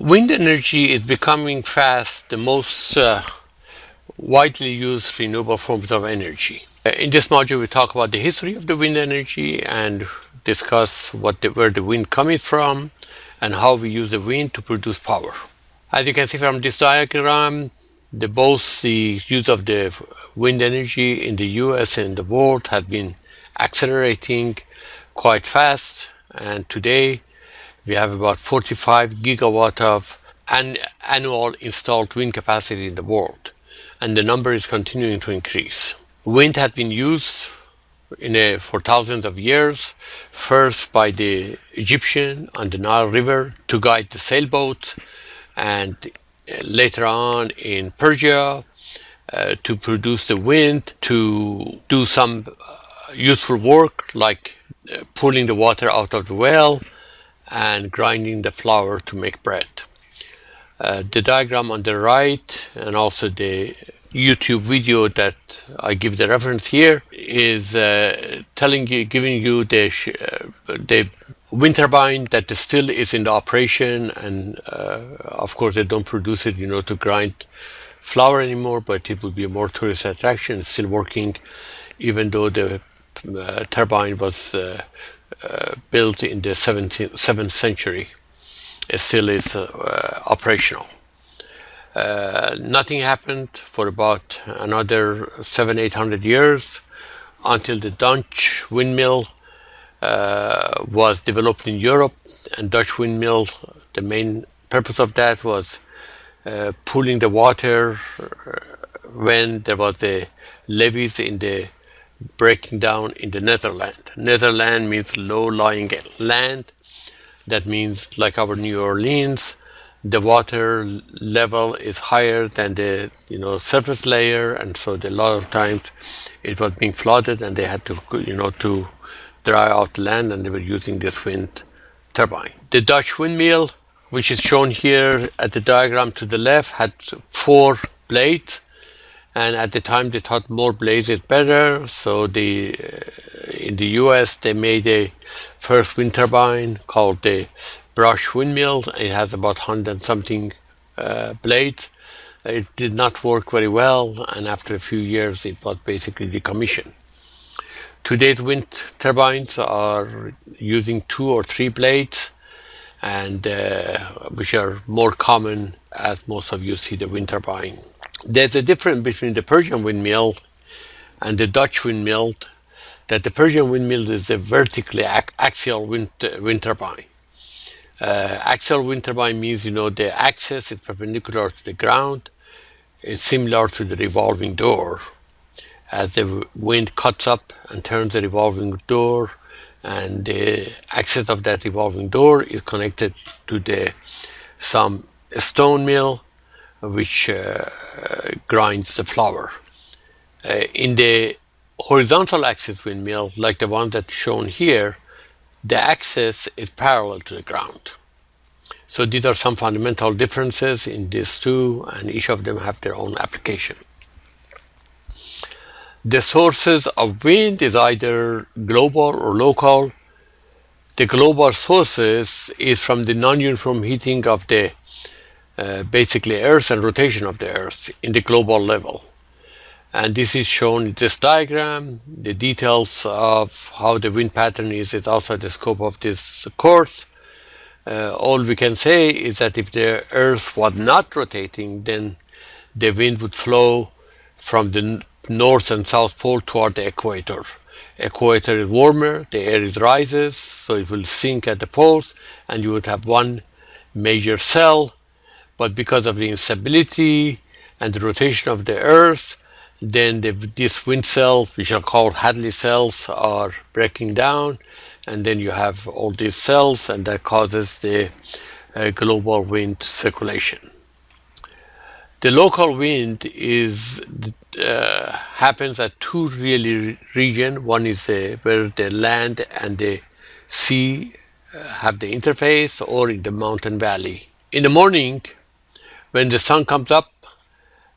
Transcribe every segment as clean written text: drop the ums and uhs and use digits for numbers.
Wind energy is becoming fast the most widely used renewable forms of energy. In this module, we talk about the history of the wind energy and discuss where the wind coming from and how we use the wind to produce power. As you can see from this diagram, both the use of the wind energy in the US and the world has been accelerating quite fast, and today we have about 45 gigawatt of annual installed wind capacity in the world, and the number is continuing to increase. Wind has been used for thousands of years, first by the Egyptian on the Nile River to guide the sailboat, and later on in Persia to produce the wind to do some useful work like pulling the water out of the well and grinding the flour to make bread. The diagram on the right and also the YouTube video that I give the reference here is giving you the wind turbine that still is in the operation, and of course they don't produce it, to grind flour anymore, but it will be a more tourist attraction. It's still working, even though the turbine was built in the 7th century. It still is operational. Nothing happened for about another 700-800 years until the Dutch windmill was developed in Europe. And Dutch windmill, the main purpose of that was pulling the water when there was the levees in the breaking down in the Netherlands. Netherlands means low-lying land. That means, like our New Orleans, the water level is higher than the surface layer, and so a lot of times it was being flooded, and they had to to dry out land, and they were using this wind turbine. The Dutch windmill, which is shown here at the diagram to the left, had 4 blades. And at the time they thought more blades is better, so in the US they made a first wind turbine called the Brush windmill. It has about 100 something blades. It did not work very well, and after a few years it was basically decommissioned. Today's wind turbines are using 2 or 3 blades, and which are more common as most of you see the wind turbine. There's a difference between the Persian windmill and the Dutch windmill, that the Persian windmill is a vertically axial wind turbine. Axial wind turbine means, the axis is perpendicular to the ground. It's similar to the revolving door. As the wind cuts up and turns the revolving door, and the axis of that revolving door is connected to some stone mill, which grinds the flour. In the horizontal axis windmill, like the one that's shown here, the axis is parallel to the ground. So these are some fundamental differences in these two, and each of them have their own application. The sources of wind is either global or local. The global sources is from the non-uniform heating of the basically Earth and rotation of the Earth in the global level. And this is shown in this diagram. The details of how the wind pattern is outside the scope of this course. All we can say is that if the Earth was not rotating, then the wind would flow from the north and south pole toward the equator. Equator is warmer, the air rises, so it will sink at the poles, and you would have one major cell. But because of the instability and the rotation of the Earth, then these wind cells, which are called Hadley cells, are breaking down, and then you have all these cells, and that causes the global wind circulation. The local wind happens at 2 really regions. One is where the land and the sea have the interface, or in the mountain valley. In the morning, when the sun comes up,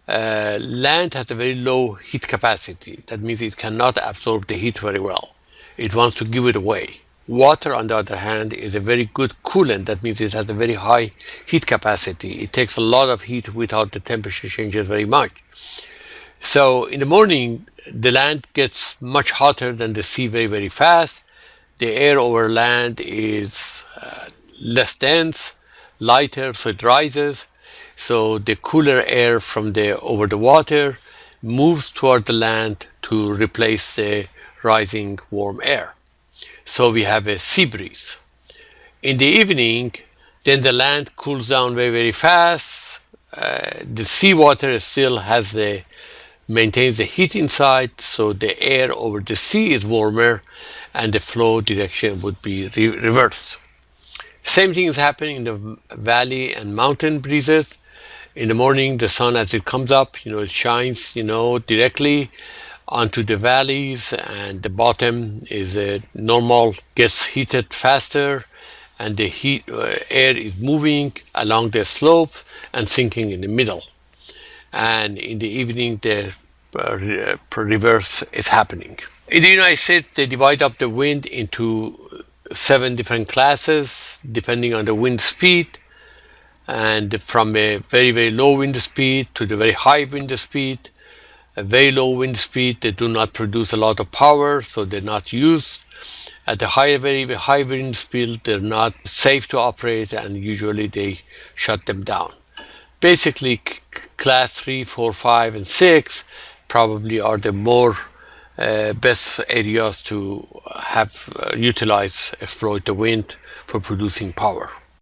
land has a very low heat capacity. That means it cannot absorb the heat very well. It wants to give it away. Water, on the other hand, is a very good coolant. That means it has a very high heat capacity. It takes a lot of heat without the temperature changes very much. So in the morning, the land gets much hotter than the sea very, very fast. The air over land is less dense, lighter, so it rises. So the cooler air from the over the water moves toward the land to replace the rising warm air. So we have a sea breeze. In the evening, then the land cools down very, very fast. The seawater still maintains the heat inside, so the air over the sea is warmer and the flow direction would be reversed. Same thing is happening in the valley and mountain breezes. In the morning, the sun as it comes up, it shines, directly onto the valleys, and the bottom is normal, gets heated faster, and the air is moving along the slope and sinking in the middle. And in the evening, the reverse is happening. In the United States, they divide up the wind into 7 different classes depending on the wind speed, and from a very, very low wind speed to the very high wind speed. A very low wind speed, they do not produce a lot of power, so they're not used. At the very high wind speed, they're not safe to operate, and usually they shut them down. Basically, class 3, 4, 5, and 6 probably are the more best areas to have exploit the wind for producing power.